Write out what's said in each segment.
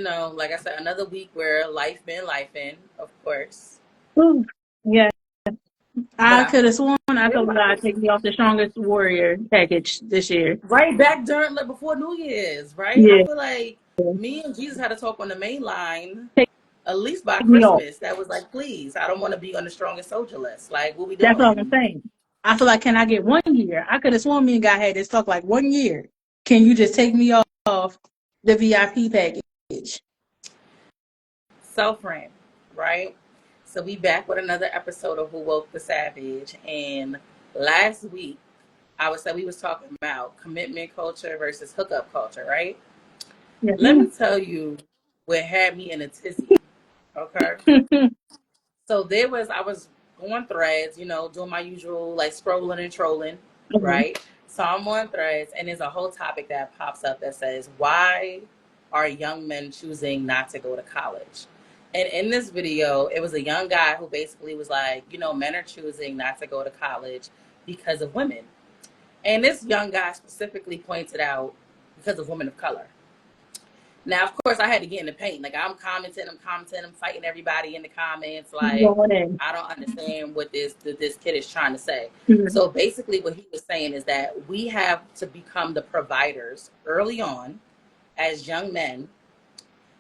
like I said, another week where life been life in, of course. Ooh, yeah, But I I could have sworn I feel told God like take me off the strongest warrior package this year. right back during like before New Year's, right? I Yeah, feel like me and Jesus had to talk on the main line take at least by me off. Christmas. That was like, please, I don't want to be on the strongest soldier list. Like, what we That's what I'm doing? saying. I feel like, can I get 1 year? I could have sworn me and God had this talk like 1 year. Can you just take me off the VIP package? Self friend, right? So we back with another episode of Who Woke the Savage. And last week, I would say we was talking about commitment culture versus hookup culture, right? Yes, Let me ma'am. tell you what had me in a tizzy. Okay. So I was on threads, doing my usual like scrolling and trolling, Mhm. right? So I'm on threads and there's a whole topic that pops up that says, why are young men choosing not to go to college? And in this video, it was a young guy who basically was like, men are choosing not to go to college because of women. And this young guy specifically pointed out because of women of color. Now, of course, I had to get in the paint. Like I'm commenting, I'm fighting everybody in the comments. Like Going in. I don't understand what this kid is trying to say. Mhm. So basically, what he was saying is that we have to become the providers early on as young men,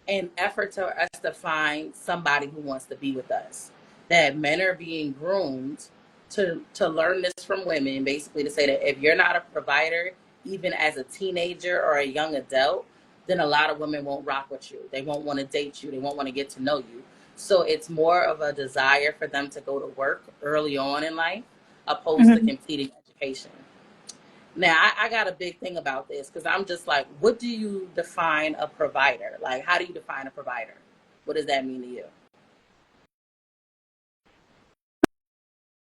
in effort to us to find somebody who wants to be with us. That men are being groomed to learn this from women, basically to say that if you're not a provider, even as a teenager or a young adult, then a lot of women won't rock with you. They won't want to date you. They won't want to get to know you. So it's more of a desire for them to go to work early on in life, opposed to Mhm. completing education. Now, I got a big thing about this because I'm just like, what do you define a provider? Like, how do you define a provider? What does that mean to you?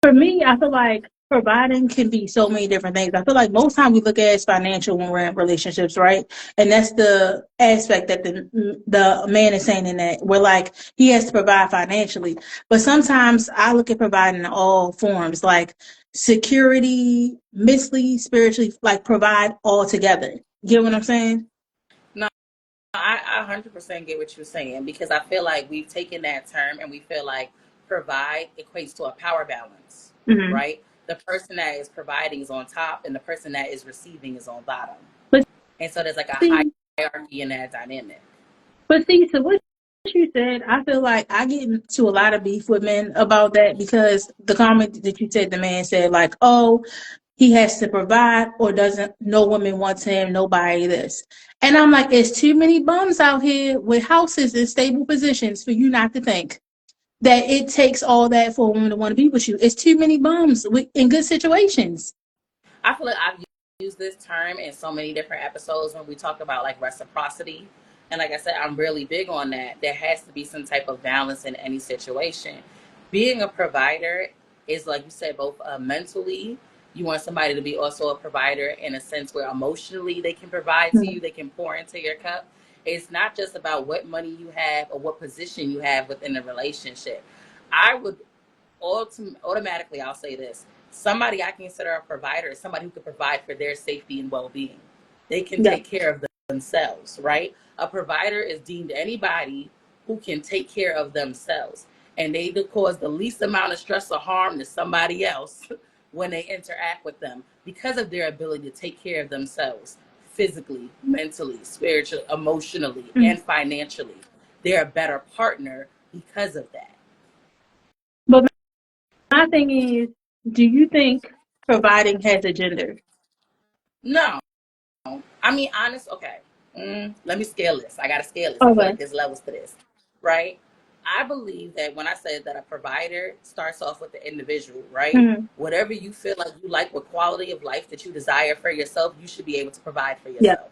For me, I feel like providing can be so many different things. I feel like most time we look at it as financial when we're in relationships, right? And that's the aspect that the man is saying in that we're like he has to provide financially. But sometimes I look at providing in all forms, like security, mentally, spiritually, like provide all together. Get what I'm saying? No, I 100% get what you're saying because I feel like we've taken that term and we feel like provide equates to a power balance, Mm-hmm. right? The person that is providing is on top and the person that is receiving is on bottom. But And so there's like a see, hierarchy in that dynamic. so what you said, I feel like I get into a lot of beef with men about that because the comment that you said, the man said like, "Oh, he has to provide, or doesn't no woman wants him, nobody this," and I'm like, "It's too many bums out here with houses in stable positions for you not to think that it takes all that for a woman to want to be with you. It's too many bums in good situations." I feel like I've used this term in so many different episodes when we talk about like reciprocity. And like I said, I'm really big on that. There has to be some type of balance in any situation. Being a provider is, like you said, both mentally, you want somebody to be also a provider in a sense where emotionally they can provide to you, they can pour into your cup. It's not just about what money you have or what position you have within the relationship. I would automatically, I'll say this: somebody I consider a provider is somebody who can provide for their safety and well-being. They can Yeah. take care of themselves, right? A provider is deemed anybody who can take care of themselves, and they cause the least amount of stress or harm to somebody else when they interact with them because of their ability to take care of themselves physically, mentally, spiritually, emotionally, Mm. and financially. They're a better partner because of that. But my thing is, do you think providing has a gender? No, I mean, honest. Okay, let me scale this. I got to scale this. I feel Okay. like there's levels to this, right? I believe that when I said that a provider starts off with the individual, right? Mm-hmm. Whatever you feel like you like, what quality of life that you desire for yourself, you should be able to provide for Yeah. yourself.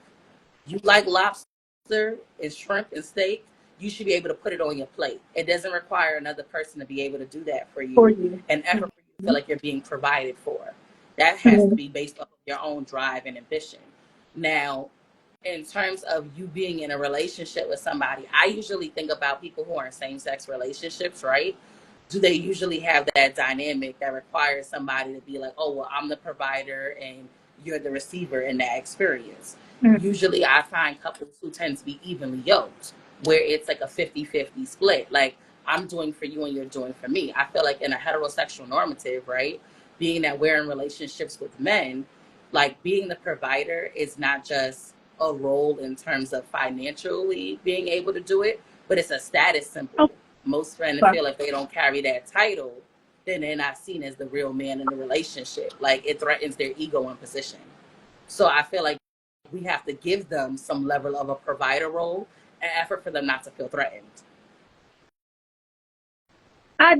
You like lobster and shrimp and steak, you should be able to put it on your plate. It doesn't require another person to be able to do that for For you, you. and effort for you to feel like you're being provided for. That has to Mm-hmm. be based off of your own drive and ambition. Now, in terms of you being in a relationship with somebody, I usually think about people who are in same sex relationships, right? Do they usually have that dynamic that requires somebody to be like, oh, well, I'm the provider and you're the receiver in that experience? Mm-hmm. Usually I find couples who tend to be evenly yoked. where it's like a 50-50 split. Like, I'm doing for you and you're doing for me. I feel like in a heterosexual normative, right, being that we're in relationships with men, like being the provider is not just a role in terms of financially being able to do it, but it's a status symbol. Most men Okay. feel if they don't carry that title, then they're not seen as the real man in the relationship. Like, it threatens their ego and position. So I feel like we have to give them some level of a provider role and effort for them not to feel threatened. I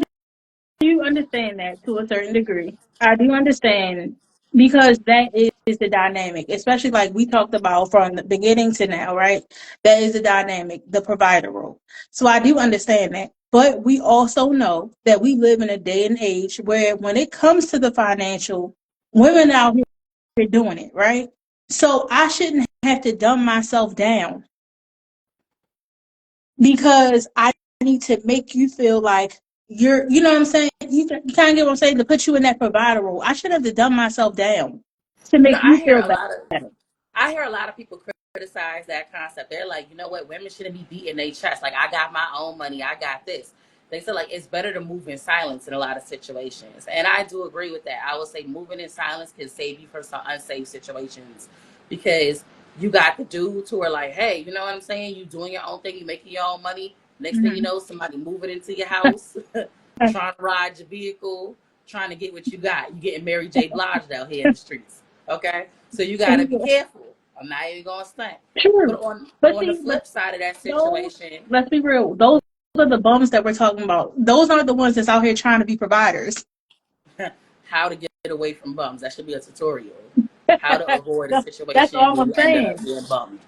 do understand that to a certain degree. I do understand because that is the dynamic, especially like we talked about from the beginning to now, right? That is the dynamic, the provider role. So I do understand that. But we also know that we live in a day and age where when it comes to the financial, women out here doing it, right? So I shouldn't have to dumb myself down because I need to make you feel like you know what I'm saying? You kind of get what I'm saying? To put you in that provider role. I should have to dumb myself down to You know, make you feel better. I hear a lot of people criticize that concept. They're like, you know what, women shouldn't be beating their chest. Like, I got my own money, I got this. They say like it's better to move in silence in a lot of situations. And I do agree with that. I would say moving in silence can save you from some unsafe situations because you got the dudes who are like, hey, you know what I'm saying? You doing your own thing, you making your own money. Next thing you Mm-hmm. know, somebody moving into your house, trying to ride your vehicle, trying to get what you got. You getting Mary J. Blige out here in the streets. Okay? So you gotta be careful. I'm not even gonna stunt. But True. But on the see, but flip side of that those, situation, let's be real, those are the bums that we're talking about. Those aren't the ones that's out here trying to be providers. how to get away from bums. That should be a tutorial. How to avoid a That's situation all where I'm you end up saying. being bummed.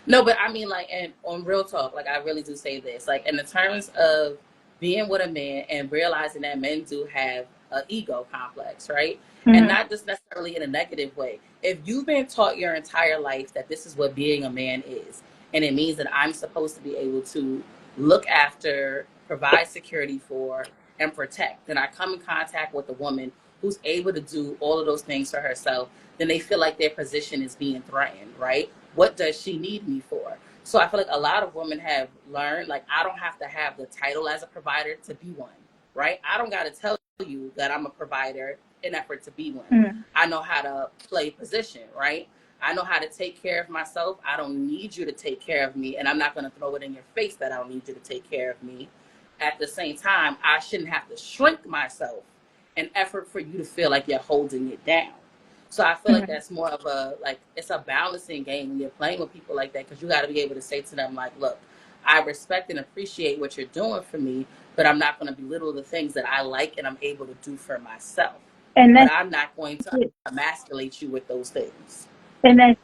No, but I mean, like, and on real talk, like, I really do say this, like, in the terms of being with a man and realizing that men do have an ego complex, right? And Mm-hmm. not just necessarily in a negative way. If you've been taught your entire life that this is what being a man is, and it means that I'm supposed to be able to look after, provide security for, and protect, then I come in contact with a woman who's able to do all of those things for herself, then they feel like their position is being threatened, right? What does she need me for? So I feel like a lot of women have learned, like, I don't have to have the title as a provider to be one, right? I don't got to tell you that I'm a provider in effort to be one. Mm-hmm. I know how to play position, right? I know how to take care of myself. I don't need you to take care of me, and I'm not going to throw it in your face that I don't need you to take care of me. At the same time, I shouldn't have to shrink myself in effort for you to feel like you're holding it down. So I feel like Mm-hmm. that's more of a, like, it's a balancing game when you're playing with people like that, because you got to be able to say to them, like, look, I respect and appreciate what you're doing for me, but I'm not going to belittle the things that I like and I'm able to do for myself. And But that's I'm not going to it. emasculate you with those things. And that's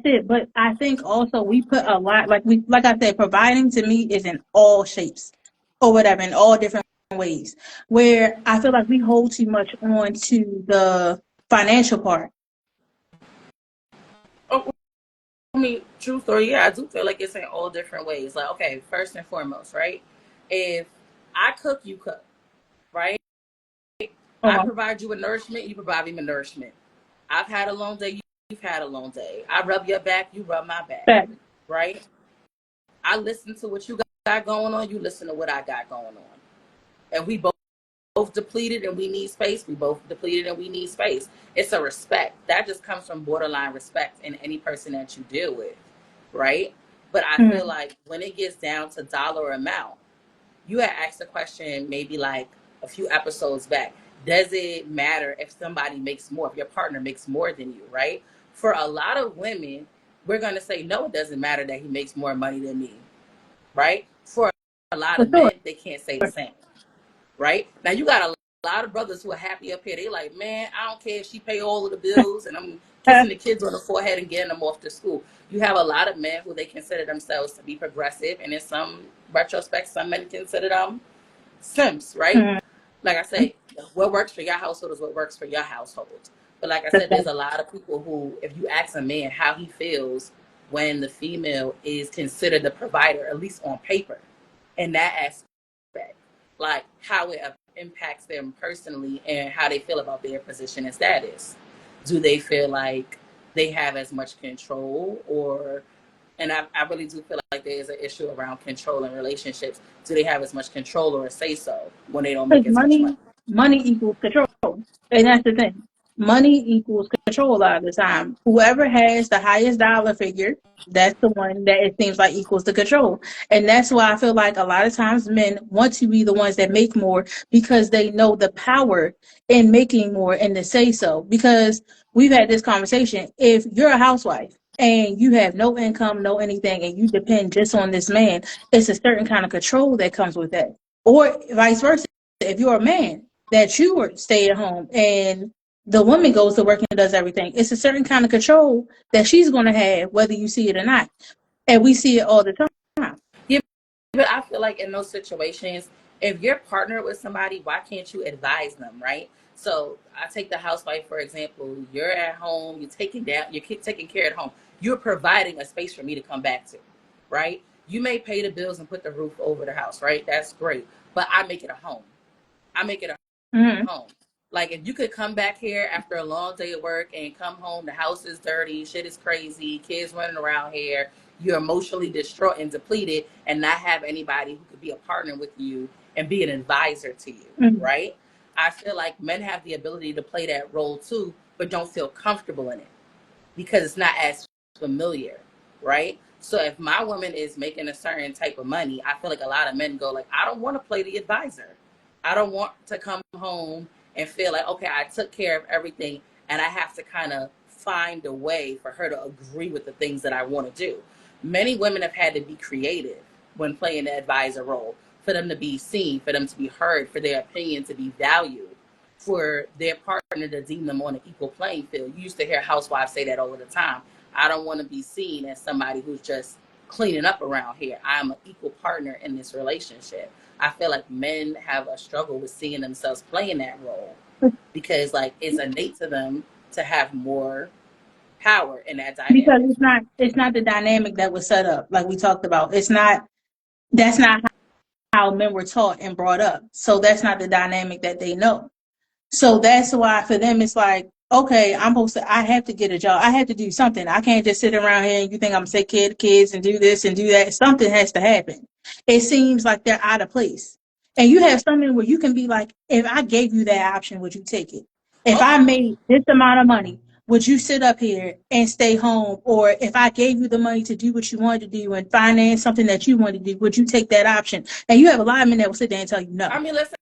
it. But I think also we put a lot, like I said, providing to me is in all shapes or whatever, in all different ways. Where I feel like we hold too much on to the financial part. Oh, I mean, true story, yeah, I do feel like it's in all different ways. Like, okay, first and foremost, right? If I cook, you cook, right? I Uh-huh. provide you with nourishment, you provide me with nourishment. I've had a long day, you've had a long day. I rub your back, you rub my back, Fact. right? I listen to what you got going on, you listen to what I got going on. And we both depleted and we need space. We both depleted and we need space. It's a respect. That just comes from borderline respect in any person that you deal with, right? But I feel Mm-hmm. like when it gets down to dollar amount, you had asked a question maybe like a few episodes back. Does it matter if somebody makes more, if your partner makes more than you, right? For a lot of women, we're going to say, no, it doesn't matter that he makes more money than me, right? For a lot For of sure. men, they can't say the same, right? Now, you got a lot of brothers who are happy up here. They like, man, I don't care if she pay all of the bills and I'm kissing the kids on the forehead and getting them off to school. You have a lot of men who they consider themselves to be progressive, and in some retrospect, some men consider them simps, right? Mm-hmm. Like I say, what works for your household is what works for your household. But like I The said, there's fact. a lot of people who, if you ask a man how he feels when the female is considered the provider, at least on paper, in that aspect, like how it impacts them personally and how they feel about their position and status. Do they feel like they have as much control, or, and I really do feel like there is an issue around control in relationships. Do they have as much control or a say so when they don't Because make as much money? money equals control. And that's the thing. Money equals control a lot of the time. Whoever has the highest dollar figure, that's the one that it seems like equals the control. And that's why I feel like a lot of times men want to be the ones that make more because they know the power in making more and to say so. Because we've had this conversation. If you're a housewife and you have no income, no anything, and you depend just on this man, it's a certain kind of control that comes with that. Or vice versa. If you're a man that you were stay at home and the woman goes to work and does everything, it's a certain kind of control that she's going to have, whether you see it or not. And we see it all the time. Yeah, but I feel like in those situations, if you're partnered with somebody, why can't you advise them, right? So I take the housewife for example. You're at home, you're taking care at home. You're providing a space for me to come back to, right? You may pay the bills and put the roof over the house, right? That's great, but I make it a home. I make it a Mm-hmm. home. Like if you could come back here after a long day of work and come home, the house is dirty, shit is crazy, kids running around here, you're emotionally distraught and depleted, and not have anybody who could be a partner with you and be an advisor to you, Mm-hmm. right? I feel like men have the ability to play that role too, but don't feel comfortable in it because it's not as familiar, right? So if my woman is making a certain type of money, I feel like a lot of men go like, I don't want to play the advisor. I don't want to come home and feel like, okay, I took care of everything and I have to kind of find a way for her to agree with the things that I want to do. Many women have had to be creative when playing the advisor role, for them to be seen, for them to be heard, for their opinion to be valued, for their partner to deem them on an equal playing field. You used to hear housewives say that all the time. I don't want to be seen as somebody who's just cleaning up around here. I'm an equal partner in this relationship. I feel like men have a struggle with seeing themselves playing that role because like it's innate to them to have more power in that Because dynamic. it's not the dynamic that was set up, like we talked about. It's not That's not how men were taught and brought up. So that's not the dynamic that they know. So that's why for them it's like, okay, I have to get a job. I have to do something. I can't just sit around here and you think I'm gonna take care of kids and do this and do that. Something has to happen. It seems like they're out of place. And you have something where you can be like, if I gave you that option, would you take it? If Oh, I made this amount of money, would you sit up here and stay home? Or if I gave you the money to do what you wanted to do and finance something that you wanted to do, would you take that option? And you have a lot of men that will sit there and tell you I no. mean, let's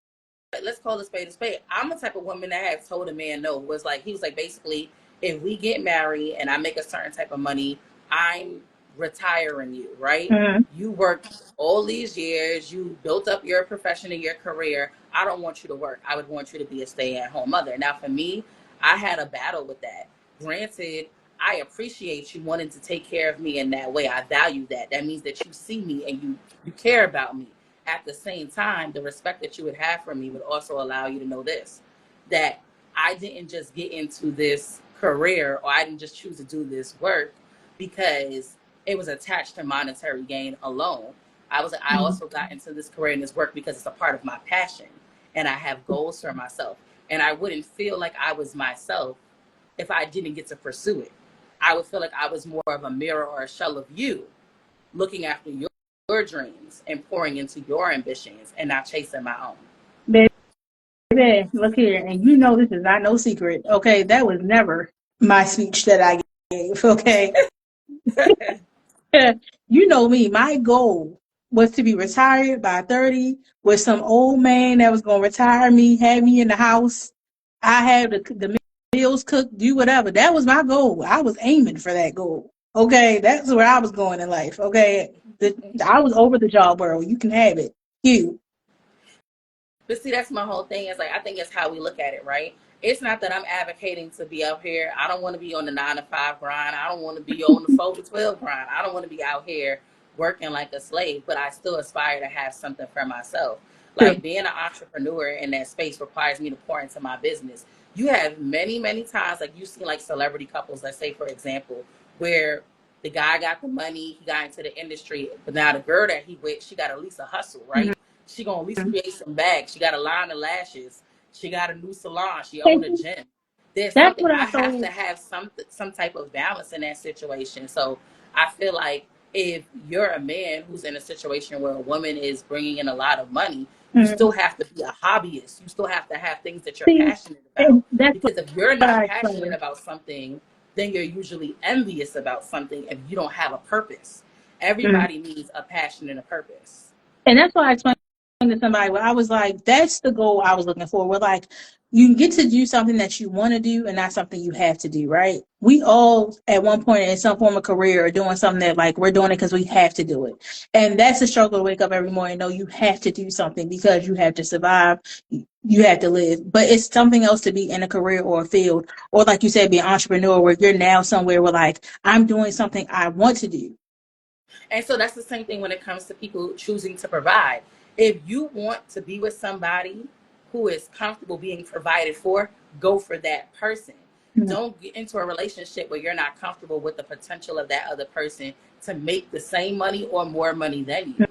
call a spade a spade. I'm the type of woman that has told a man no. Was like he was like basically, if we get married and I make a certain type of money, I'm retiring you, right? Mm-hmm. You worked all these years, you built up your profession and your career. I don't want you to work. I would want you to be a stay-at-home mother. Now, for me, I had a battle with that. Granted, I appreciate you wanting to take care of me in that way. I value that. That means that you see me and you care about me. At the same time, the respect that you would have for me would also allow you to know this, that I didn't just get into this career or I didn't just choose to do this work because it was attached to monetary gain alone. I also got into this career and this work because it's a part of my passion and I have goals for myself. And I wouldn't feel like I was myself if I didn't get to pursue it. I would feel like I was more of a mirror or a shell of you, looking after your dreams and pouring into your ambitions and not chasing my own. Baby, look here, and you know this is not no secret. Okay, that was never my speech that I gave. Okay, you know me. My goal was to be retired by 30 with some old man that was gonna retire me, have me in the house. I had the meals cooked, do whatever. That was my goal. I was aiming for that goal. Okay, that's where I was going in life. Okay, I was over the job world. You can have it. You. But see, that's my whole thing. Is like I think it's how we look at it, right? It's not that I'm advocating to be up here. I don't want to be on the 9 to 5 grind. I don't want to be on the 4 to 12 grind. I don't want to be out here working like a slave. But I still aspire to have something for myself. Like True. being an entrepreneur in that space requires me to pour into my business. You have many times, like you see, like celebrity couples. Let's say, for example, where the guy got the money, he got into the industry, but now the girl that he with, she got at least a hustle, right? She gonna at least Mhm. create some bags. She got a line of lashes. She got a new salon. She owned a gym. There's That's something what I I have to thought. have some type of balance in that situation. So I feel like if you're a man who's in a situation where a woman is bringing in a lot of money, you Mm. still have to be a hobbyist. You still have to have things that you're See, passionate about. and that's Because if you're what not I passionate explained. about something, then you're usually envious about something if you don't have a purpose. Everybody needs a passion and a purpose. And that's why I explained to somebody where I was like, that's the goal I was looking for. We're like, you get to do something that you want to do and not something you have to do, right? We all at one point in some form of career are doing something that like we're doing it because we have to do it. And that's a struggle to wake up every morning. No, you have to do something because you have to survive. You have to live. But it's something else to be in a career or a field. Or like you said, be an entrepreneur where you're now somewhere where like I'm doing something I want to do. And so that's the same thing when it comes to people choosing to provide. If you want to be with somebody who is comfortable being provided for, go for that person. Don't get into a relationship where you're not comfortable with the potential of that other person to make the same money or more money than you,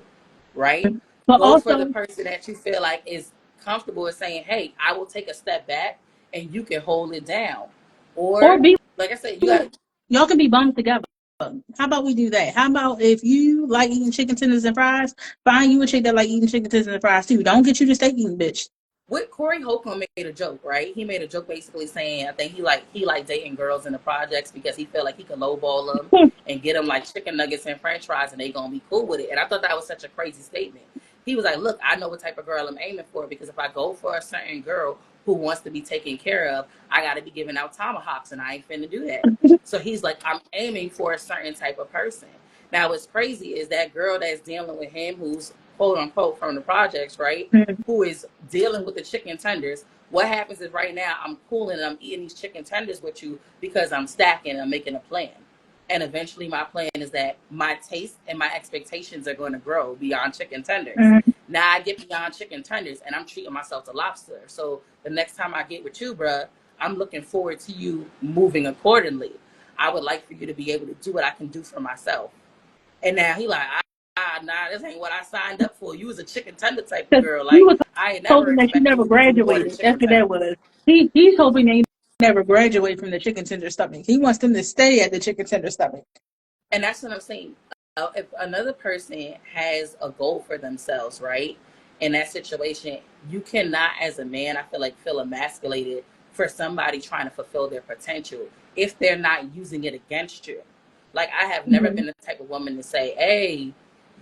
right? But Go for the also, person that you feel like is comfortable with saying, hey, I will take a step back and you can hold it down. or Or, be like I said, you got y'all can be bummed together. How about we do that? How about if you like eating chicken tenders and fries, find you a chick that like eating chicken tenders and fries too. Don't get you the steak eating bitch. what Corey Holcomb made a joke, right? He made a joke basically saying, I think he like dating girls in the projects because he felt like he could lowball them and get them like chicken nuggets and French fries, and they gonna be cool with it. And I thought that was such a crazy statement. He was like, "Look, I know what type of girl I'm aiming for because if I go for a certain girl who wants to be taken care of, I got to be giving out tomahawks, and I ain't finna do that." So he's like, "I'm aiming for a certain type of person." Now, what's crazy is that girl that's dealing with him, who's quote unquote from the projects, right? Who is dealing with the chicken tenders. What happens is right now I'm cooling and I'm eating these chicken tenders with you because I'm stacking and I'm making a plan. And eventually my plan is that my taste and my expectations are going to grow beyond chicken tenders. Now I get beyond chicken tenders and I'm treating myself to lobster. So the next time I get with you, bruh, I'm looking forward to you moving accordingly. I would like for you to be able to do what I can do for myself. And now he like, nah, this ain't what I signed up for. You was a chicken tender type of Because girl. he Like, was I ain't never hoping that you expect you never to give me more than graduated. That's chicken what that tenders. was. He's hoping that you never graduate from the chicken tender stomach. He wants them to stay at the chicken tender stomach. And that's what I'm saying. If another person has a goal for themselves, right? In that situation, you cannot, as a man, I feel like, feel emasculated for somebody trying to fulfill their potential if they're not using it against you. Like, I have never Mm-hmm. been the type of woman to say, hey,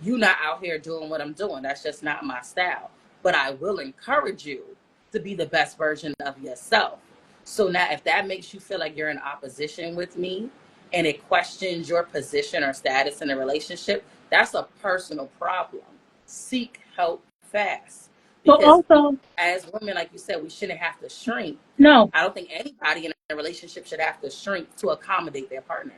you not out here doing what I'm doing. That's just not my style. But I will encourage you to be the best version of yourself. So now, if that makes you feel like you're in opposition with me, and it questions your position or status in a relationship, that's a personal problem. Seek help fast. But Because also, as women, like you said, we shouldn't have to shrink. no, I don't think anybody in a relationship should have to shrink to accommodate their partner.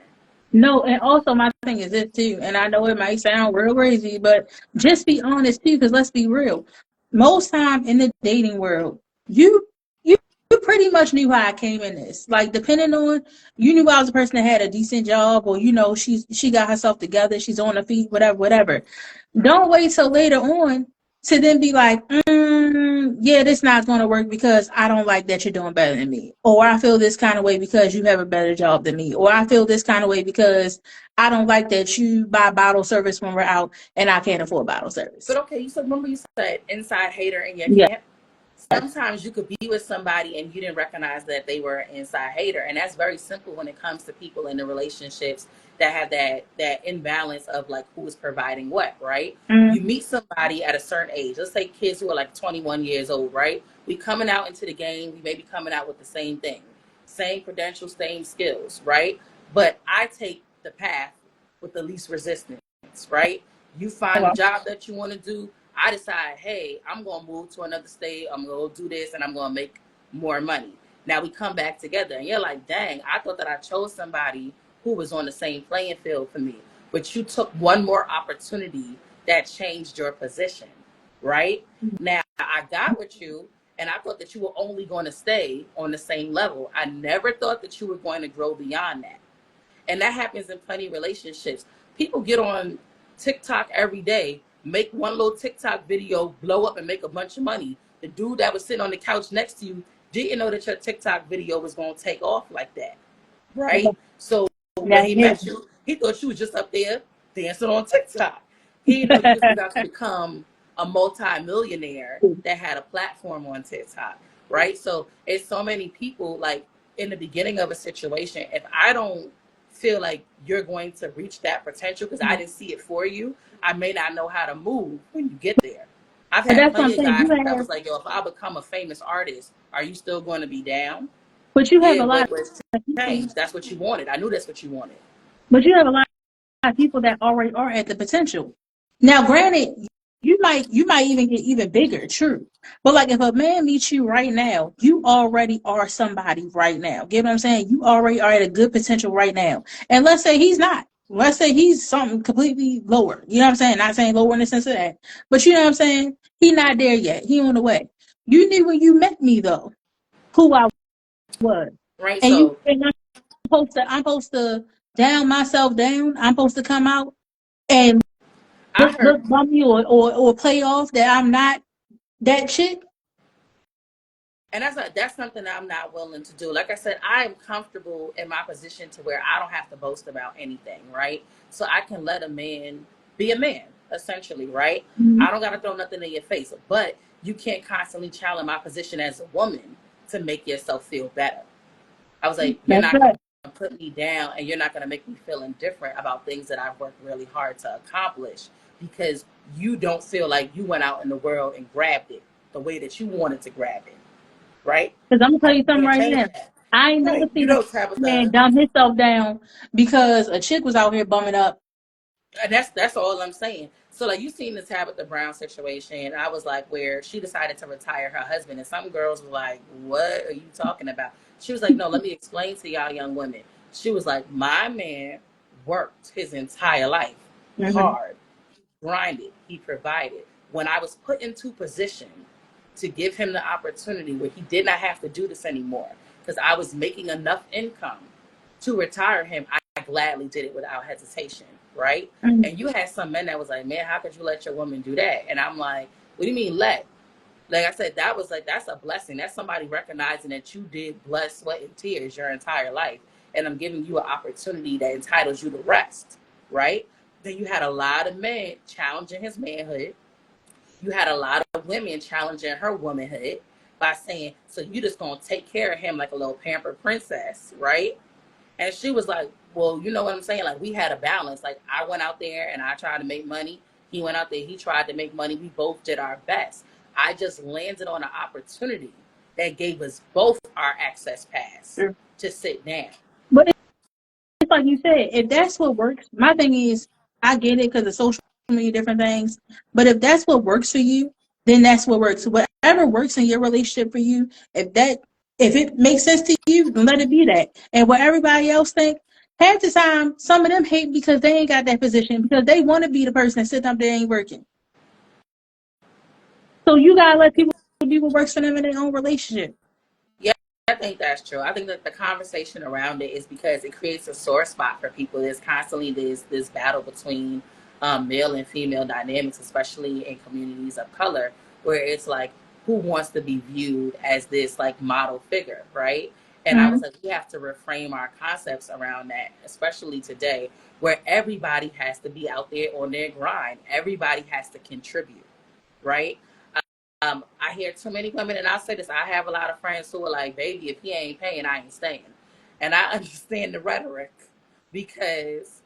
no, and also my thing is this too, and I know it might sound real crazy, but just be honest too, because let's be real. Most time in the dating world, you you you pretty much knew how I came in this. Like depending on you knew I was a person that had a decent job, or she got herself together, she's on her feet, whatever, whatever. Don't wait till later on to then be like, yeah, this not going to work because I don't like that you're doing better than me. Or I feel this kind of way because you have a better job than me. Or I feel this kind of way because I don't like that you buy bottle service when we're out and I can't afford bottle But service. okay, you said remember you said inside hater in your Yes. camp. Sometimes you could be with somebody and you didn't recognize that they were an inside hater, and that's very simple when it comes to people in the relationships that have that imbalance of like who is providing what, right? You Mm-hmm. meet somebody at a certain age, let's say kids who are like 21 years old, right? We coming out into the game, we may be coming out with the same thing, same credentials, same skills, right? But I take the path with the least resistance, right? You find the job that you want to do. I decide, hey, I'm going to move to another state. I'm going to do this and I'm going to make more money. Now we come back together and you're like, dang, I thought that I chose somebody who was on the same playing field for me. But you took one more opportunity that changed your position, right? Now I got with you and I thought that you were only going to stay on the same level. I never thought that you were going to grow beyond that. And that happens in plenty of relationships. People get on TikTok every day, make one little TikTok video, blow up and make a bunch of money. The dude that was sitting on the couch next to you didn't know that your TikTok video was going to take off like that, right? So when Now he you met you, he thought you was just up there. dancing on TikTok. He didn't know he was about to become a multi-millionaire that had a platform on TikTok, right? So it's so many people like in the beginning of a situation, if I don't feel like you're going to reach that potential because I didn't see it for you, I may not know how to move when you get there. I've But had that's what I'm plenty of saying. guys that was like, yo, if I become a famous artist, are you still going to be down? But you have Yeah, a lot what's of people. changed? That's what you wanted. I knew that's what you wanted. But you have a lot of people that already are at the potential. Now, granted, you might even get even bigger, true. But like if a man meets you right now, you already are somebody right now. Get what I'm saying? You already are at a good potential right now. And let's say he's not. Let's say he's something completely lower. You know what I'm saying? Not saying lower in the sense of that. But you know what I'm saying? He not there yet. He on the way. You knew when you met me though, who I was. Right? And you So and I'm supposed to down myself down. I'm supposed to come out and I look heard, bummy or play off that I'm not that chick. and that's something that I'm not willing to do. Like I said, I am comfortable in my position to where I don't have to boast about anything, right? So I can let a man be a man, essentially, right? Mhm. I don't got to throw nothing in your face, but you can't constantly challenge my position as a woman to make yourself feel better. I was like, you're That's not going right. to put me down and you're not going to make me feel indifferent about things that I've worked really hard to accomplish because you don't feel like you went out in the world and grabbed it the way that you wanted to grab it, right? Because I'm gonna tell I you something can't right change now. that. I ain't never Right. You seen a know, man Tabitha. dumb himself down because a chick was out here bumming up. And that's all I'm saying. So like you seen the Tabitha Brown situation, I was like where she decided to retire her husband, and some girls were like, "What are you talking about?" She was like, "No, let me explain to y'all young women." She was like, "My man worked his entire life Mm-hmm. hard, grinded, he provided. When I was put into position to give him the opportunity where he did not have to do this anymore, because I was making enough income to retire him, I gladly did it without hesitation, right? Mm-hmm. And you had some men that was like, man, how could you let your woman do that? And I'm like, what do you mean let? Like I said, that was like, that's a blessing. That's somebody recognizing that you did blood, sweat, and tears your entire life. And I'm giving you an opportunity that entitles you to rest, right? Then you had a lot of men challenging his manhood. You had a lot of women challenging her womanhood by saying, so you just gonna take care of him like a little pampered princess, right? And she was like, well, you know what I'm saying? Like, we had a balance. Like, I went out there and I tried to make money. He went out there, he tried to make money. We both did our best. I just landed on an opportunity that gave us both our access pass Sure. to sit down. But it's like you said, if that's what works, my thing is, I get it because of social media, different things. But if that's what works for you, then that's what works. Whatever works in your relationship for you, if it makes sense to you, then let it be that. And what everybody else think, half the time, some of them hate because they ain't got that position because they want to be the person that sits up there ain't working. So you gotta let people do what works for them in their own relationship. Yeah, I think that's true. I think that the conversation around it is because it creates a sore spot for people. There's constantly this battle between male and female dynamics, especially in communities of color, where it's like who wants to be viewed as this like model figure, right? And I was Mm-hmm. like, we have to reframe our concepts around that, especially today, where everybody has to be out there on their grind. Everybody has to contribute, right? I hear too many women, and I'll say this: I have a lot of friends who are like, "Baby, if he ain't paying, I ain't staying," and I understand the rhetoric because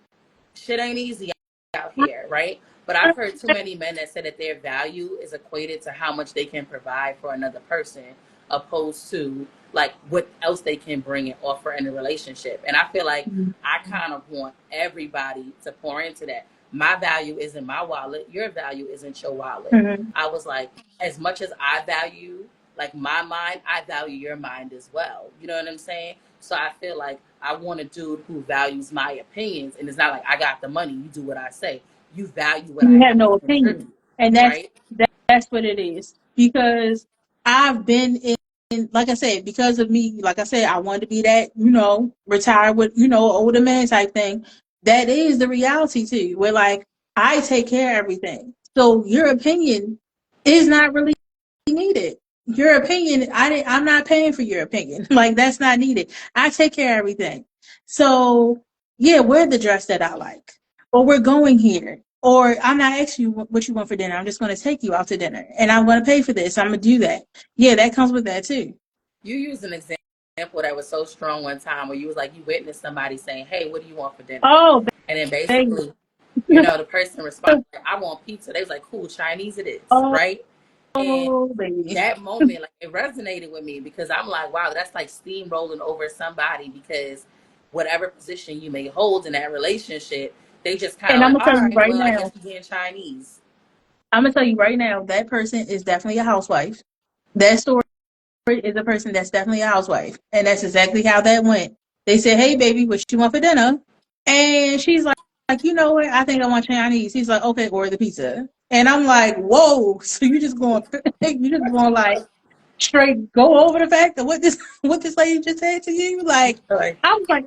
shit ain't easy out here, right? But I've heard too many men that say that their value is equated to how much they can provide for another person, opposed to like what else they can bring and offer in a relationship. And I feel like I kind of want everybody to pour into that. My value isn't my wallet. Your value isn't your wallet. Mm-hmm. I was like, as much as I value like my mind, I value your mind as well. You know what I'm saying? So I feel like I want a dude who values my opinions, and it's not like I got the money, you do what I say. You value what I You have have to no opinion, contribute, and right? that's what it is. Because I've been in, like I said, because of me, like I said, I wanted to be that, retire with, older man type thing. That is the reality too, where like I take care of everything. So your opinion is not really needed. Your opinion, I'm not paying for your opinion. Like that's not needed. I take care of everything. So yeah, wear the dress that I like. or we're going here, or I'm not asking you what you want for dinner. I'm just going to take you out to dinner, and I'm going to pay for this. I'm going to do that. Yeah, that comes with that too. You used an example that was so strong one time where you was like, you witnessed somebody saying, "Hey, what do you want for dinner?" Oh, And then baby. basically, you know, the person responded, "I want pizza." They was like, "Cool, Chinese it is," Oh, right? And baby. that moment, like, it resonated with me because I'm like, wow, that's like steamrolling over somebody because whatever position you may hold in that relationship, they just kind And of I'm like, gonna tell all you right, right well, I guess now. we getting Chinese. I'm gonna tell you right now. That person is definitely a housewife. That story is a person that's definitely a housewife, and that's exactly how that went. They said, "Hey, baby, what you want for dinner?" And she's like, you know what? I think I want Chinese. He's like, okay, order the pizza. And I'm like, whoa. So you just going, you just going like straight go over the fact that what this what this lady just said to you? Like, Like, I was like,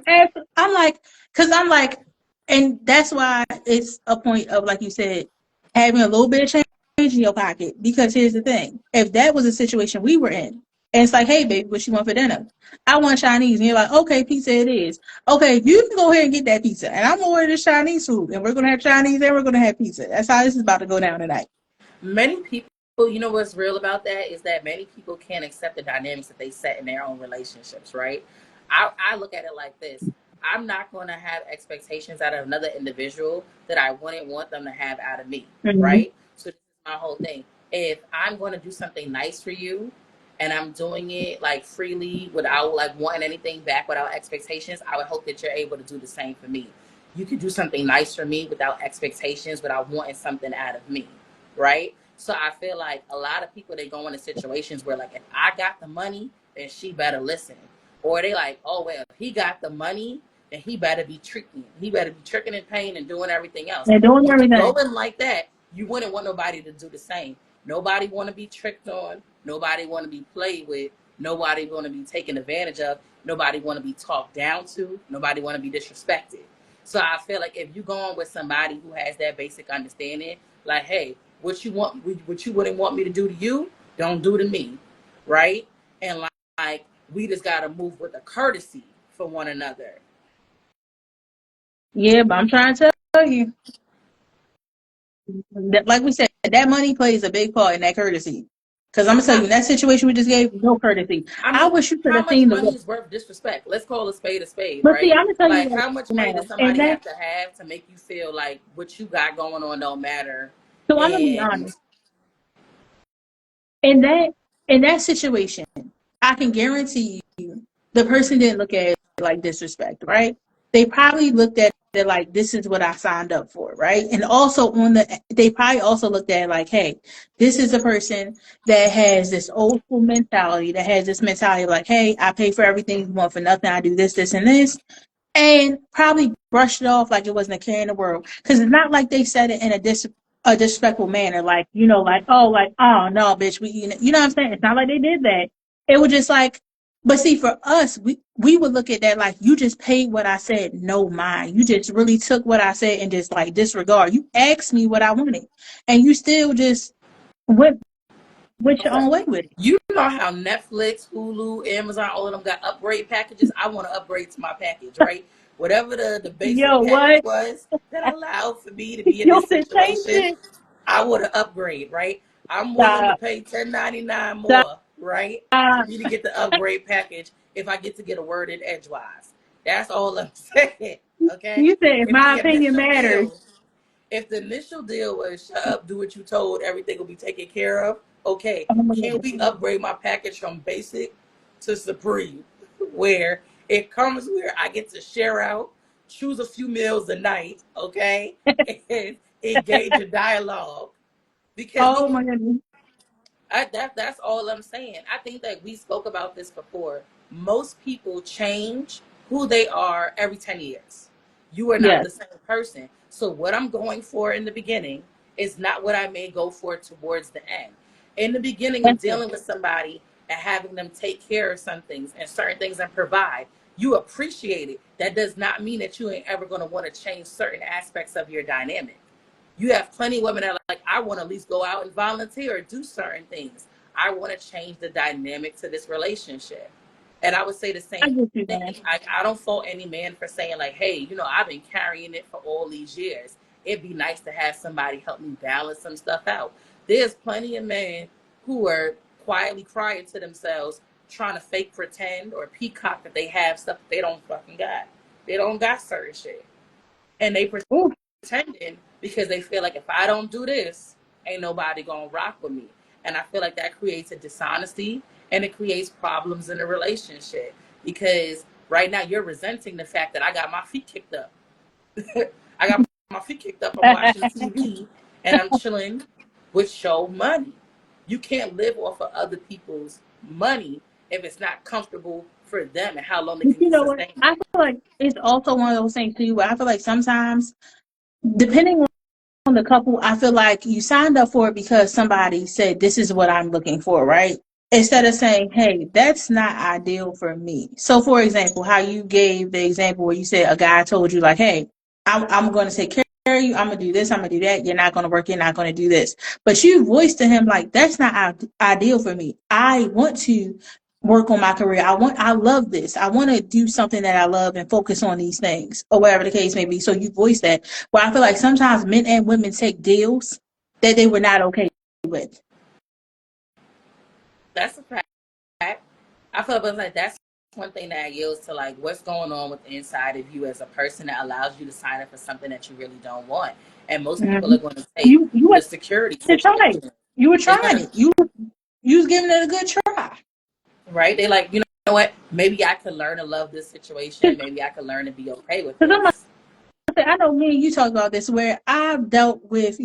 I'm like, because I'm like, and that's why it's a point of, like you said, having a little bit of change in your pocket. Because here's the thing: if that was a situation we were in, and it's like, hey, baby, what you want for dinner? I want Chinese, and you're like, okay, pizza it is. Okay, you can go ahead and get that pizza, and I'm gonna order this Chinese food, and we're gonna have Chinese, and we're gonna have pizza. That's how this is about to go down tonight. many people, you know what's real about that is that many people can't accept the dynamics that they set in their own relationships, right? I look at it like this. I'm not going to have expectations out of another individual that I wouldn't want them to have out of me, Mm-hmm. right? So this is my whole thing. If I'm going to do something nice for you and I'm doing it like freely without like wanting anything back, without expectations, I would hope that you're able to do the same for me. You could do something nice for me without expectations, without wanting something out of me, right? So I feel like a lot of people, they go into situations where like, if I got the money, then she better listen. Or they like, oh well, if he got the money, then he better be tricking. He better be tricking and paying and doing everything else. They're doing If you go everything. in like that, you wouldn't want nobody to do the same. Nobody want to be tricked on. Nobody want to be played with. Nobody want to be taken advantage of. Nobody want to be talked down to. Nobody want to be disrespected. So I feel like if you go on with somebody who has that basic understanding, like, hey, what you want, what you wouldn't want me to do to you, don't do to me, right? And like we just gotta move with a courtesy for one another. Yeah, but I'm trying to tell you that, like we said, that money plays a big part in that courtesy. Because I'm gonna tell you, How, in that situation we just gave, no courtesy. I I mean, wish you could how have much seen the money way. is worth disrespect? Let's call a spade, But see, right? I'm gonna tell you Like, right how much money now, does and somebody that. have to make you feel like what you got going on don't matter? So I'm gonna be And honest. In that situation, I can guarantee you the person didn't look at it like disrespect, right? They probably looked at it like this is what I signed up for, right? And also they probably also looked at it like, hey, this is a person that has this old school mentality, that has this mentality of like, hey, I pay for everything, you want for nothing, I do this, this, and this, and probably brushed it off like it wasn't a care in the world. Because it's not like they said it in a disrespectful manner, like, like, oh no, bitch, you know what I'm saying? It's not like they did that. It was just like, but see, for us, we would look at that like, you just paid what I said, no mind. You just really took what I said and just like disregard. You asked me what I wanted, and you still just went your okay, own way with it. you know how Netflix, Hulu, Amazon, all of them got upgrade packages. I want to upgrade to my package, right? Whatever the basic Yo, package what? was that allowed for me to be in Yo, this the same situation, shit. I would have upgrade, right? I'm willing to Stop, pay 10.99 stop. more, right, for me to get the upgrade package if I get to get a word in edgewise. That's all I'm saying. Okay. You said If my the opinion initial matters. deal, if the initial deal was shut up, do what you told, everything will be taken care of. Okay, Oh my can we God. upgrade my package from basic to supreme, where it comes where I get to share out, choose a few meals a night, okay, and engage in dialogue because Oh my goodness. that's all I'm saying. I think that we spoke about this before. Most people change who they are every 10 years. You are not Yes. the same person. So what I'm going for in the beginning is not what I may go for towards the end. In the beginning of That's it. dealing with somebody and having them take care of some things and certain things and provide, you appreciate it. That does not mean that you ain't ever going to want to change certain aspects of your dynamic. You have plenty of women that are like, I want to at least go out and volunteer or do certain things. I want to change the dynamic to this relationship. And I would say the I same get you, thing. man. I don't fault any man for saying like, hey, I've been carrying it for all these years. It'd be nice to have somebody help me balance some stuff out. There's plenty of men who are quietly crying to themselves, trying to fake pretend or peacock that they have stuff that they don't fucking got. They don't got certain shit. And they Ooh. pretending because they feel like if I don't do this, ain't nobody gonna rock with me. And I feel like that creates a dishonesty and it creates problems in a relationship because right now you're resenting the fact that I got my feet kicked up. I got my feet kicked up. I'm watching TV and I'm chilling with show money. You can't live off of other people's money if it's not comfortable for them and how long they But can you know what? sustain I it. feel like it's also one of those things too. Where I feel like sometimes, depending on the couple, I feel like you signed up for it because somebody said, this is what I'm looking for, right? Instead of saying, hey, that's not ideal for me. So, for example, how you gave the example where you said a guy told you, like, hey, I'm going to take care of you. I'm going to do this. I'm going to do that. You're not going to work. You're not going to do this. But you voiced to him, like, that's not ideal for me. I want to work on my career. I love this. I want to do something that I love and focus on these things or whatever the case may be. So you voice that. Well, I feel like sometimes men and women take deals that they were not okay with. That's a fact. I feel like that's one thing that yields to like what's going on with the inside of you as a person that allows you to sign up for something that you really don't want. And most people Mm-hmm. are going to take You were the security to try. situation. You were They're trying gonna it. You was giving it a good try. right. They like know what? Maybe I could learn to love this situation. Maybe I could learn to be okay with Because this. I know me and you talk about this where I've dealt with,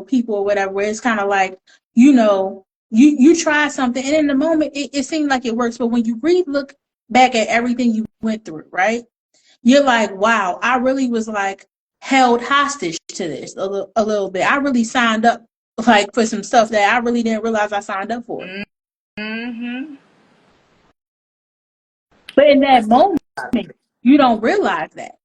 people or whatever, where it's kind of like, you try something and in the moment it seemed like it works. But when you look back at everything you went through, right? You're like, wow, I really was like held hostage to this a little bit. I really signed up like for some stuff that I really didn't realize I signed up for. Mm-hmm. But in that That's a moment, you don't realize that.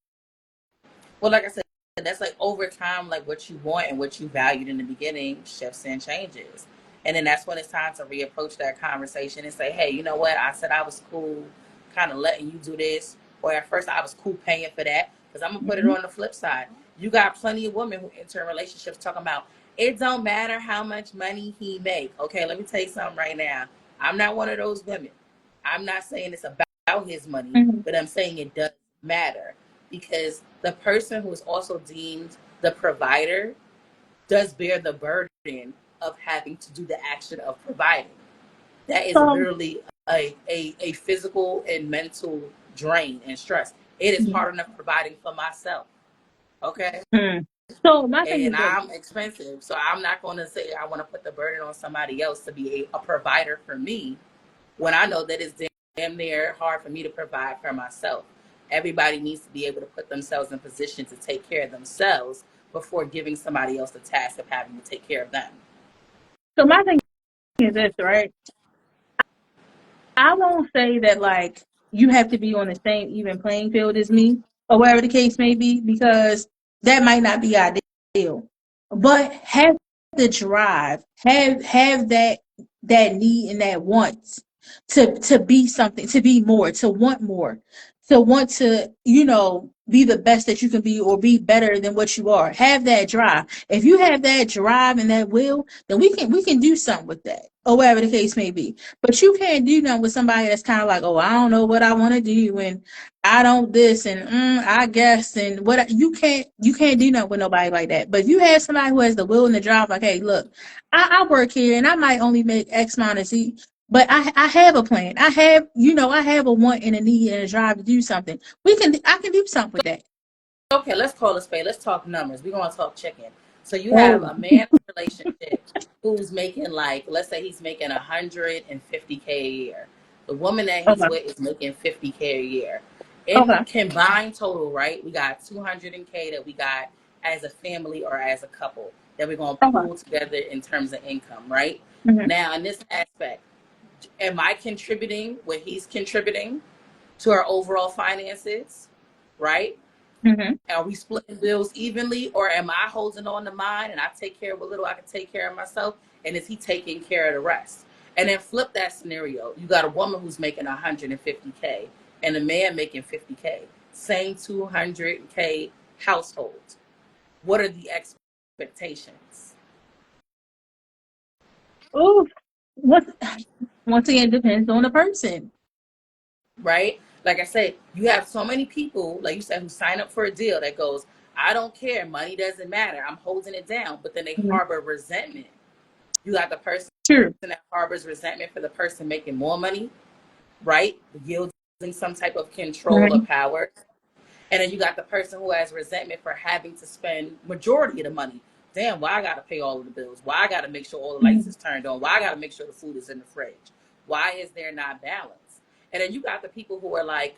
well, like I said, that's like over time, like what you want and what you valued in the beginning shifts and changes. And then that's when it's time to reapproach that conversation and say, hey, you know what? I said I was cool kind of letting you do this. Or at first I was cool paying for that. Because I'm going to put it Mhm. on the flip side. You got plenty of women who enter relationships talking about it don't matter how much money he make. Okay, let me tell you something right now. I'm not one of those women. I'm not saying it's about his money, Mhm. but I'm saying it does matter because the person who is also deemed the provider does bear the burden of having to do the action of providing. That is So, literally a physical and mental drain and stress. It is hard enough providing for myself. Okay. mhm. So my thing And is this. I'm expensive. So I'm not going to say I want to put the burden on somebody else to be a provider for me when I know that it's damn near hard for me to provide for myself. Everybody needs to be able to put themselves in position to take care of themselves before giving somebody else the task of having to take care of them. So my thing is this, right? I won't say that like you have to be on the same even playing field as me or whatever the case may be, because that might not be ideal. But have the drive, have that need and that want to be something, to be more, to want to, be the best that you can be or be better than what you are. Have that drive. If you have that drive and that will, then we can do something with that or whatever the case may be. But you can't do nothing with somebody that's kind of like, oh, I don't know what I want to do, and I don't this, and I guess, and what you can't do nothing with nobody like that. But if you have somebody who has the will and the drive, like, hey, look, I work here and I might only make X minus Z, but I have a plan. I have a want and a need and a drive to do something. I can do something with that. Okay, let's call a spade. Let's talk numbers. We're going to talk chicken. So you have Oh, a man in a relationship who's making like, let's say he's making 150K a year. The woman that he's okay, with is making 50K a year. In okay, combined total, right? We got 200K that we got as a family or as a couple that we're going to okay. pool together in terms of income, right? Mm-hmm, Now, in this aspect, am I contributing what he's contributing to our overall finances, right? mm-hmm. Are we splitting bills evenly, or am I holding on to mine and I take care of what little I can take care of myself? And is he taking care of the rest? And then flip that scenario. You got a woman who's making 150K and a man making 50K. Same 200K household. What are the expectations? Oh, what? Once again, it depends on the person. Right? Like I said, you have so many people, like you said, who sign up for a deal that goes, I don't care, money doesn't matter, I'm holding it down, but then they Mhm. harbor resentment. You got the person True. that harbors resentment for the person making more money, right? Yielding some type of control or Mhm. power. And then you got the person who has resentment for having to spend majority of the money. Damn, why I gotta pay all of the bills? Why I gotta make sure all the lights Mhm. is turned on? Why I gotta make sure the food is in the fridge? Why is there not balance? And then you got the people who are like,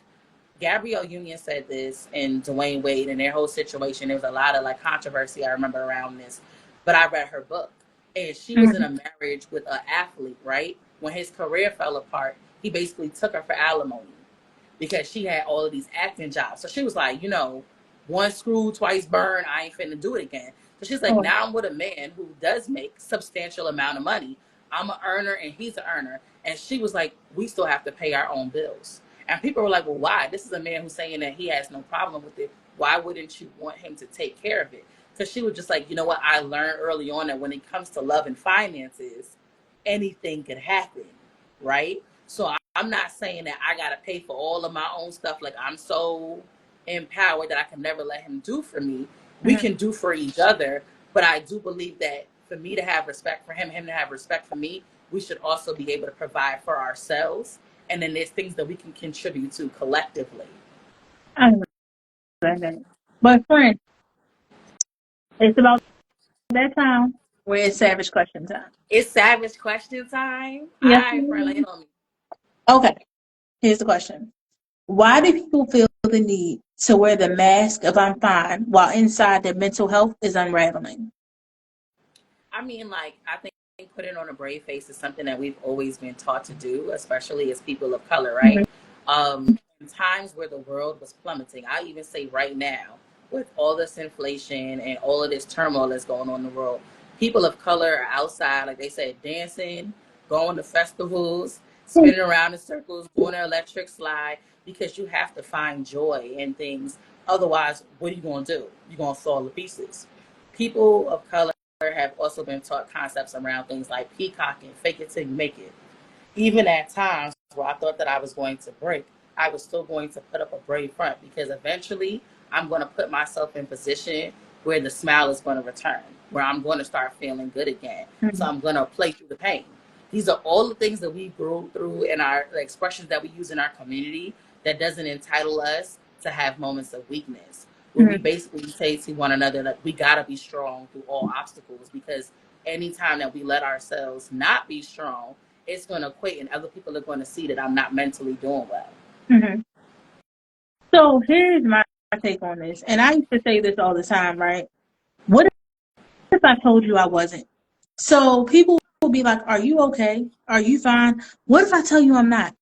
Gabrielle Union said this and Dwayne Wade and their whole situation. There was a lot of like controversy I remember around this, but I read her book and she was in Mhm. a marriage with an athlete, right? When his career fell apart, he basically took her for alimony because she had all of these acting jobs. So she was like, one screw, twice burn. I ain't finna do it again. So she's like, Oh. now I'm with a man who does make substantial amount of money. I'm an earner and he's an earner. And she was like, we still have to pay our own bills. And people were like, well, why? This is a man who's saying that he has no problem with it. Why wouldn't you want him to take care of it? Because she was just like, you know what? I learned early on that when it comes to love and finances, anything could happen, right? So I'm not saying that I got to pay for all of my own stuff. Like I'm so empowered that I can never let him do for me. We Mhm. can do for each other. But I do believe that for me to have respect for him, him to have respect for me, we should also be able to provide for ourselves. And then there's things that we can contribute to collectively. I understand that. But friend, it's about that time where it's savage question time. It's savage question time. All Yes. right, friend, lay it on me. Okay. Here's the question. Why do people feel the need to wear the mask of I'm fine while inside their mental health is unraveling? I mean, like, I think putting on a brave face is something that we've always been taught to do, especially as people of color, right? Mhm. In times where the world was plummeting, I even say right now, with all this inflation and all of this turmoil that's going on in the world, people of color are outside, like they said, dancing, going to festivals, spinning around in circles, doing an electric slide, because you have to find joy in things. Otherwise, what are you going to do? You're going to fall to pieces. People of color have also been taught concepts around things like peacocking, fake it till you make it. Even at times where I thought that I was going to break, I was still going to put up a brave front because eventually I'm going to put myself in position where the smile is going to return, where I'm going to start feeling good again. So Mhm. I'm going to play through the pain. These are all the things that we grew through in our the expressions that we use in our community that doesn't entitle us to have moments of weakness where we Mhm. basically say to one another that we got to be strong through all obstacles because anytime that we let ourselves not be strong, it's going to equate and other people are going to see that I'm not mentally doing well. Mhm. So here's my take on this. And I used to say this all the time, right? What if I told you I wasn't? So people will be like, are you okay? Are you fine? What if I tell you I'm not?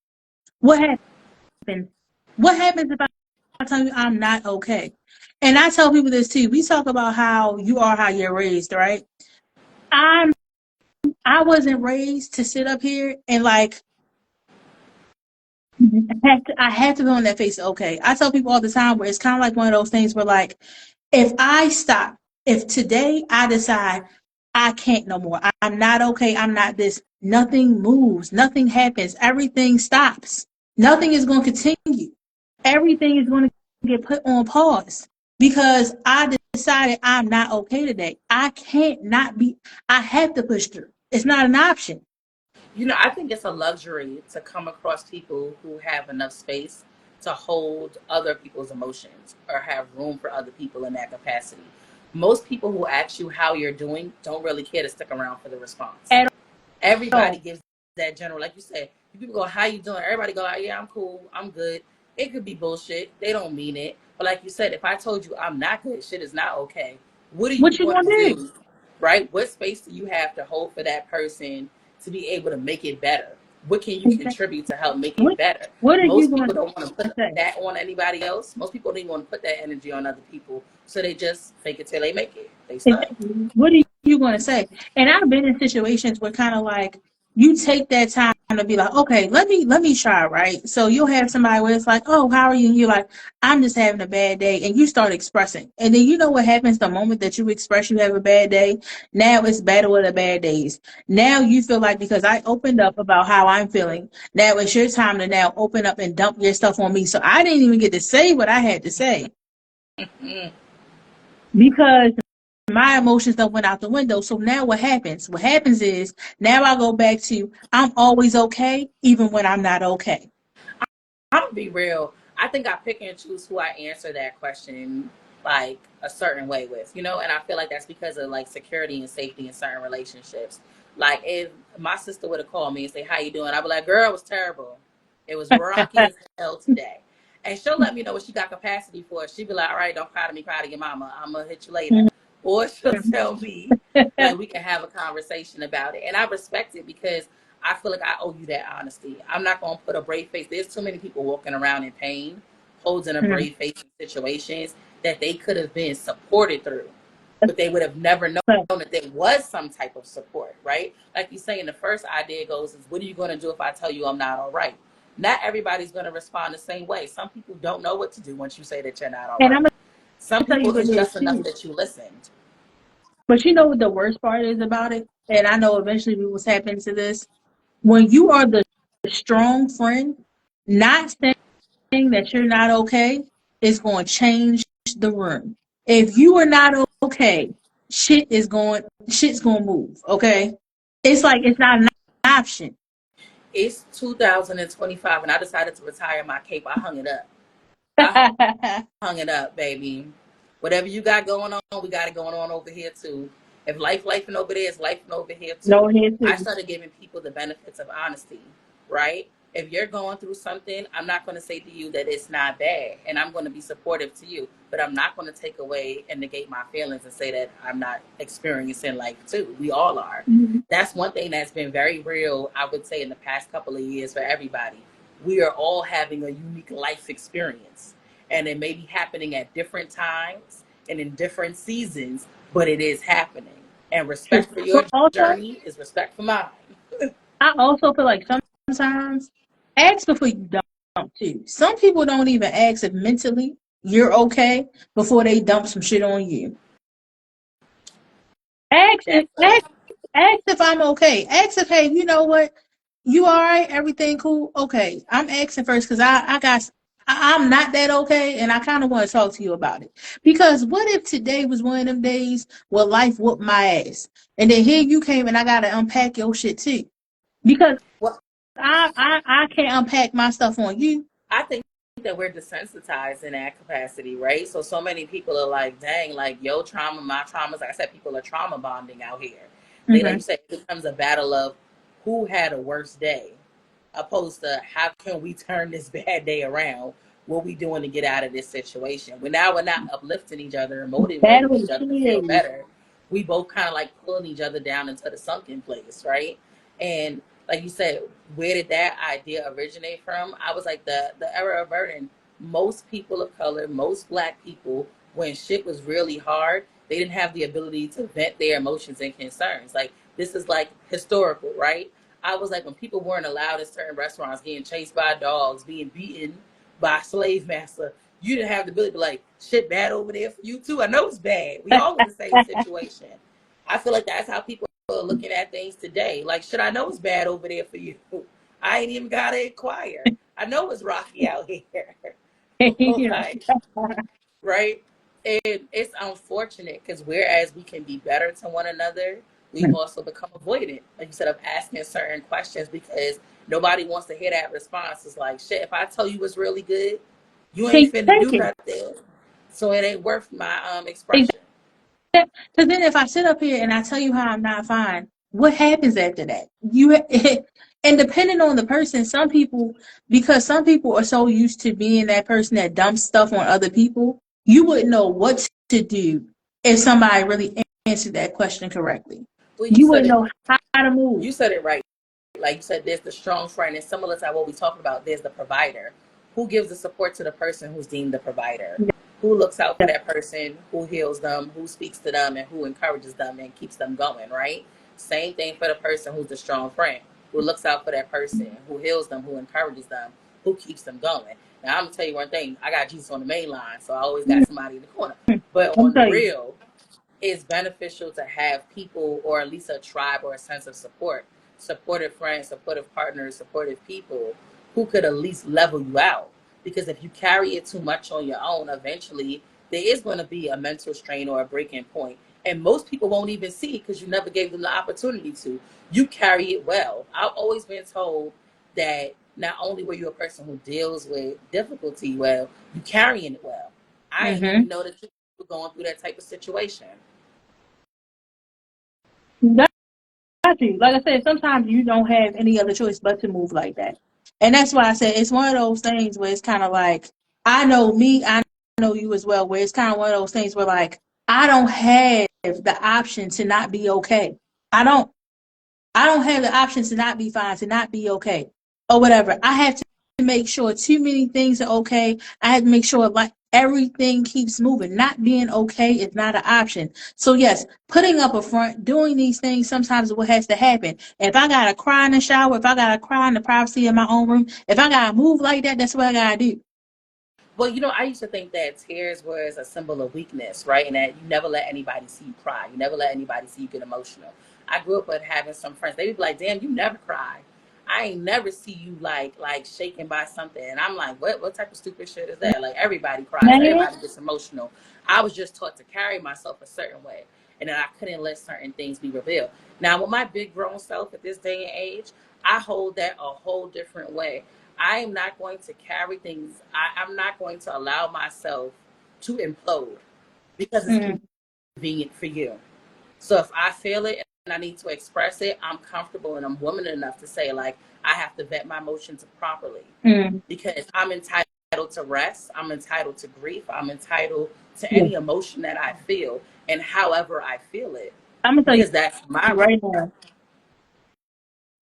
What happens? What happens if I tell you I'm not okay? And I tell people this too. We talk about how you are how you're raised, right? I'm I wasn't raised to sit up here and like I had to be on that face. Okay. I tell people all the time where it's kind of like one of those things where like if I stop, if today I decide I can't no more, I'm not okay, I'm not this, nothing moves, nothing happens, everything stops. Nothing is going to continue. Everything is going to get put on pause because I decided I'm not okay today. I can't not be, I have to push through. It's not an option. I think it's a luxury to come across people who have enough space to hold other people's emotions or have room for other people in that capacity. Most people who ask you how you're doing don't really care to stick around for the response. At Everybody all. gives that general, like you said, people go, how you doing? Everybody go, yeah, I'm cool, I'm good. It could be bullshit, they don't mean it, but like you said, if I told you I'm not good, shit is not okay, what are you What you going gonna to do? do? Right? What space do you have to hold for that person to be able to make it better? What can you contribute to help make it What better? what are you Most gonna people don't want to put say? that on anybody else. Most people don't even want to put that energy on other people, so they just fake it till they make it. They stuck. Exactly. What are you going to say? And I've been in situations where kind of like you take that time to be like, okay, let me try, right? So you'll have somebody where it's like, oh, how are you? And you're like, I'm just having a bad day, and you start expressing, and then you know what happens the moment that you express you have a bad day. Now it's battle of the bad days. Now you feel like because I opened up about how I'm feeling, now it's your time to now open up and dump your stuff on me. So I didn't even get to say what I had to say Mm. because my emotions don't went out the window. So now what happens? What happens is now I go back to I'm always okay, even when I'm not okay. I'm gonna be real. I think I pick and choose who I answer that question like a certain way with, and I feel like that's because of like security and safety in certain relationships. Like if my sister would have called me and say, "How you doing?" I'd be like, "Girl, it was terrible. It was rocky as hell today." And she'll let me know what she got capacity for. She'd be like, "All right, don't cry to me, cry to your mama. I'm gonna hit you later." Or she'll tell me like we can have a conversation about it. And I respect it because I feel like I owe you that honesty. I'm not going to put a brave face. There's too many people walking around in pain, holding a brave face in situations that they could have been supported through, but they would have never known that there was some type of support, right? Like you say, in the first idea goes is, what are you going to do if I tell you I'm not all right? Not everybody's going to respond the same way. Some people don't know what to do once you say that you're not all And I'm right. gonna Some tell you people, what it's it is just enough too. that you listened. But you know what the worst part is about it? And I know eventually we will tap into this. When you are the strong friend, not saying that you're not okay is going to change the room. If you are not okay, shit's going to move, okay? It's like it's not an option. It's 2025, and I decided to retire my cape. I hung it up. I hung it up, baby. Whatever you got going on, we got it going on over here too. If life and over there is life and over here too. No here I too. started giving people the benefits of honesty, right? If you're going through something, I'm not going to say to you that it's not bad, and I'm going to be supportive to you, but I'm not going to take away and negate my feelings and say that I'm not experiencing life too. We all are. Mhm. That's one thing that's been very real, I would say, in the past couple of years for everybody. We are all having a unique life experience, and it may be happening at different times and in different seasons, but it is happening. And True. respect for your But also, journey is respect for mine. I also feel like sometimes ask before you dump too. Some people don't even ask if mentally you're okay before they dump some shit on you. Ask if That's a ask, ask if I'm okay. Ask if hey, you know what? You all right? Everything cool? Okay. I'm asking first because I'm not that okay, and I kind of want to talk to you about it. Because what if today was one of them days where life whooped my ass, and then here you came and I gotta unpack your shit too? Because well, I can't unpack my stuff on you. I think that we're desensitized in that capacity, right? So many people are like, dang, like your trauma, my traumas. Like I said, people are trauma bonding out here. They, like you Hmm. said, it becomes a battle of who had a worse day, opposed to how can we turn this bad day around? What we doing to get out of this situation? We're not uplifting each other and motivating Battle of each the other to feel kids. better. We both kind of like pulling each other down into the sunken place, right? And like you said, where did that idea originate from? I was like the era of burden. Most people of color, most black people, when shit was really hard, they didn't have the ability to vent their emotions and concerns. Like this is like historical, right? I was like when people weren't allowed in certain restaurants, getting chased by dogs, being beaten by a slave master, you didn't have the ability to be like, shit bad over there for you too. I know it's bad. We all in the same situation. I feel like that's how people are looking at things today. Like, shit, I know it's bad over there for you. I ain't even gotta inquire. I know it's rocky out here. Like, right? And it's unfortunate because whereas we can be better to one another, we also become avoidant, like you said, of asking certain questions because nobody wants to hear that response. It's like, shit, if I tell you what's really good, you Can ain't you finna take do it? nothing. So it ain't worth my Exactly. expression. Because then if I sit up here and I tell you how I'm not fine, what happens after that? You and depending on the person, because some people are so used to being that person that dumps stuff on other people, you wouldn't know what to do if somebody really answered that question correctly. Well, You wouldn't know how to move. you said it right. Like you said, there's the strong friend, and similar to what we talked about, there's the provider who gives the support to the person who's deemed the provider, who looks out for that person, who heals them, who speaks to them, and who encourages them and keeps them going, right? Same thing for the person who's the strong friend. who looks out for that person, who heals them, who encourages them, who keeps them going. Now I'm gonna tell you one thing, I got Jesus on the main line, so I always got somebody in the corner. But I'm on the telling you. real, it's beneficial to have people, or at least a tribe or a sense of support, supportive friends, supportive partners, supportive people who could at least level you out. Because if you carry it too much on your own, eventually there is going to be a mental strain or a breaking point. And most people won't even see it because you never gave them the opportunity to. You carry it well. I've always been told that not only were you a person who deals with difficulty well, you carrying it well. I didn't even know that you were going through that type of situation. Got you. Like I said, sometimes you don't have any other choice but to move like that. And that's why I said it's one of those things where it's kind of like, I know me, I know you as well, where it's kind of one of those things where like, I don't have the option to not be okay. I don't. I don't have the option to not be fine, to not be okay, or whatever. I have to make sure too many things are okay. I have to make sure like everything keeps moving. Not being okay is not an option. So yes, putting up a front, doing these things sometimes is what has to happen. If I gotta cry in the shower, if I gotta cry in the privacy of my own room, if I gotta move like that, that's what I gotta do. Well, I used to think that tears was a symbol of weakness, right? And that you never let anybody see you cry. You never let anybody see you get emotional. I grew up with having some friends. They would be like, "Damn, you never cry. I ain't never see you like shaken by something." And I'm like, "What type of stupid shit is that?" Like everybody cries. Man, Everybody gets emotional. I was just taught to carry myself a certain way, and then I couldn't let certain things be revealed. Now, with my big grown self at this day and age, I hold that a whole different way. I am not going to carry things. I'm not going to allow myself to implode because it's mm, convenient for you. So if I feel it and I need to express it, I'm comfortable and I'm woman enough to say, like, I have to vet my emotions properly mm, because I'm entitled to rest. I'm entitled to grief. I'm entitled to yeah. any emotion that I feel and however I feel it I'm gonna tell you because that's my right. right now.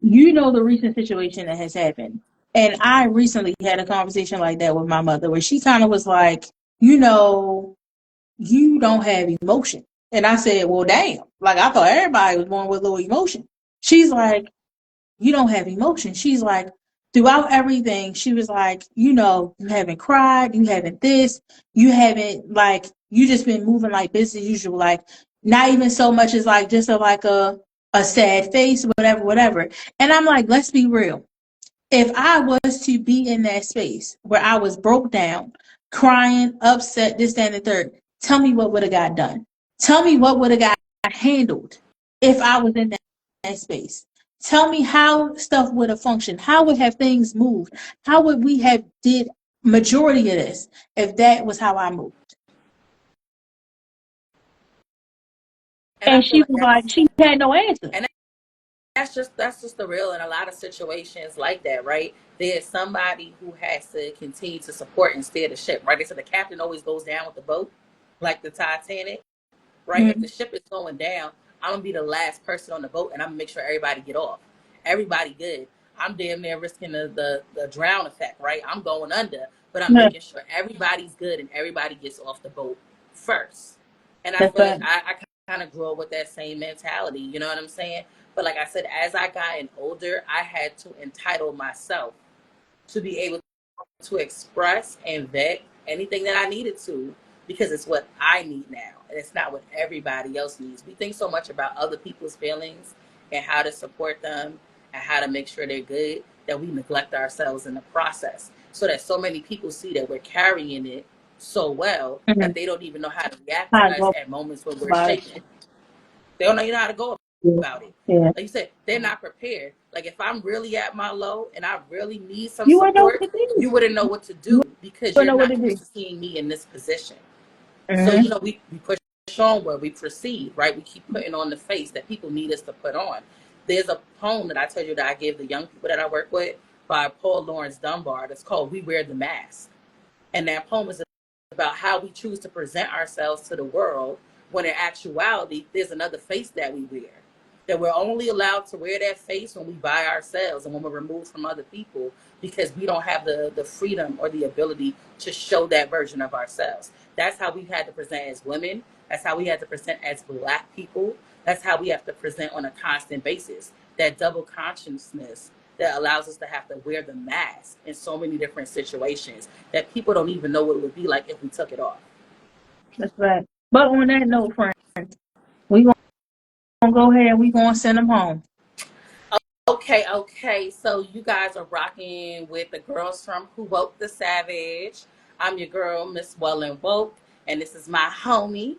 You know the recent situation that has happened. And I recently had a conversation like that with my mother where she kind of was like, you know, you don't have emotion. And I said, well, damn. Like, I thought everybody was born with low emotion. She's like, you don't have emotion. She's like, throughout everything, she was like, you haven't cried, you haven't this, you haven't like, you just been moving like business as usual, like not even so much as like just a sad face, whatever, whatever. And I'm like, let's be real. If I was to be in that space where I was broke down, crying, upset, this, that, and the third, tell me what would have got done. Tell me what would have got handled if I was in that space. Tell me how stuff would have functioned. How would have things moved? How would we have did majority of this if that was how I moved? And I And feel she like was like, she had no answer. and that's just the real in a lot of situations like that, right? There's somebody who has to continue to support and steer the ship, right? They said the captain always goes down with the boat, like the Titanic, right? If the Mm-hmm. ship is going down, I'm gonna be the last person on the boat, and I'm gonna make sure everybody get off. Everybody good. I'm damn near risking the drown effect, right? I'm going under, but I'm Yeah, making sure everybody's good and everybody gets off the boat first. And I that's feel right. like I kind of grew up with that same mentality. You know what I'm saying? But like I said, as I gotten older, I had to entitle myself to be able to express and vet anything that I needed to because it's what I need now. And it's not what everybody else needs. We think so much about other people's feelings and how to support them and how to make sure they're good that we neglect ourselves in the process. So that so many people see that we're carrying it so well Mm-hmm. that they don't even know how to react I to us go at moments when we're about it. shaken. They don't even know how to go Yeah. about it. Yeah. Like you said, they're not prepared. Like if I'm really at my low and I really need some You wouldn't know what support, to do. you wouldn't know what to You do because wouldn't you're know what to not do. used to seeing me in this position. So, Mm-hmm. we push onward, we proceed, right? We keep putting on the face that people need us to put on. There's a poem that I tell you that I give the young people that I work with by Paul Lawrence Dunbar that's called We Wear the Mask. And that poem is about how we choose to present ourselves to the world when in actuality, there's another face that we wear. That we're only allowed to wear that face when we by ourselves and when we're removed from other people because we don't have the freedom or the ability to show that version of ourselves. That's how we've had to present as women. That's how we had to present as Black people. That's how we have to present on a constant basis. that double consciousness that allows us to have to wear the mask in so many different situations that people don't even know what it would be like if we took it off. That's right. But on that note, friends, we gonna go ahead and we gonna send them home. Okay, okay. So you guys are rocking with the girls from Who Woke the Savage. I'm your girl, Miss Well and Woke, and this is my homie.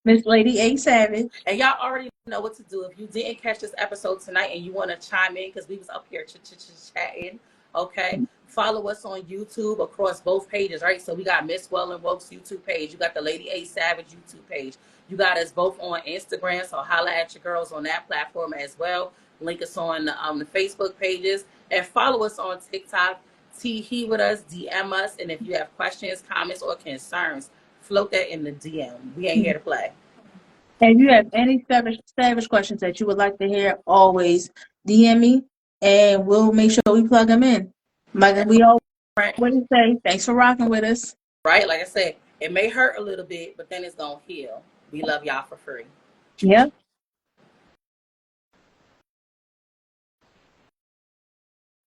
Miss Lady A Savage. And y'all already know what to do. If you didn't catch this episode tonight and you want to chime in, because we was up here chatting, okay? Follow us on YouTube across both pages, right? So we got Miss Well and Woke's YouTube page. You got the Lady A Savage YouTube page. You got us both on Instagram, so holla at your girls on that platform as well. Link us on the Facebook pages. And follow us on TikTok. He with us, DM us. And if you have questions, comments, or concerns, float that in the DM. We ain't here to play. And if you have any savage questions that you would like to hear, always DM me and we'll make sure we plug them in. Like we always Right. say, thanks for rocking with us. Right? Like I said, it may hurt a little bit, but then it's going to heal. We love y'all for free. Yep.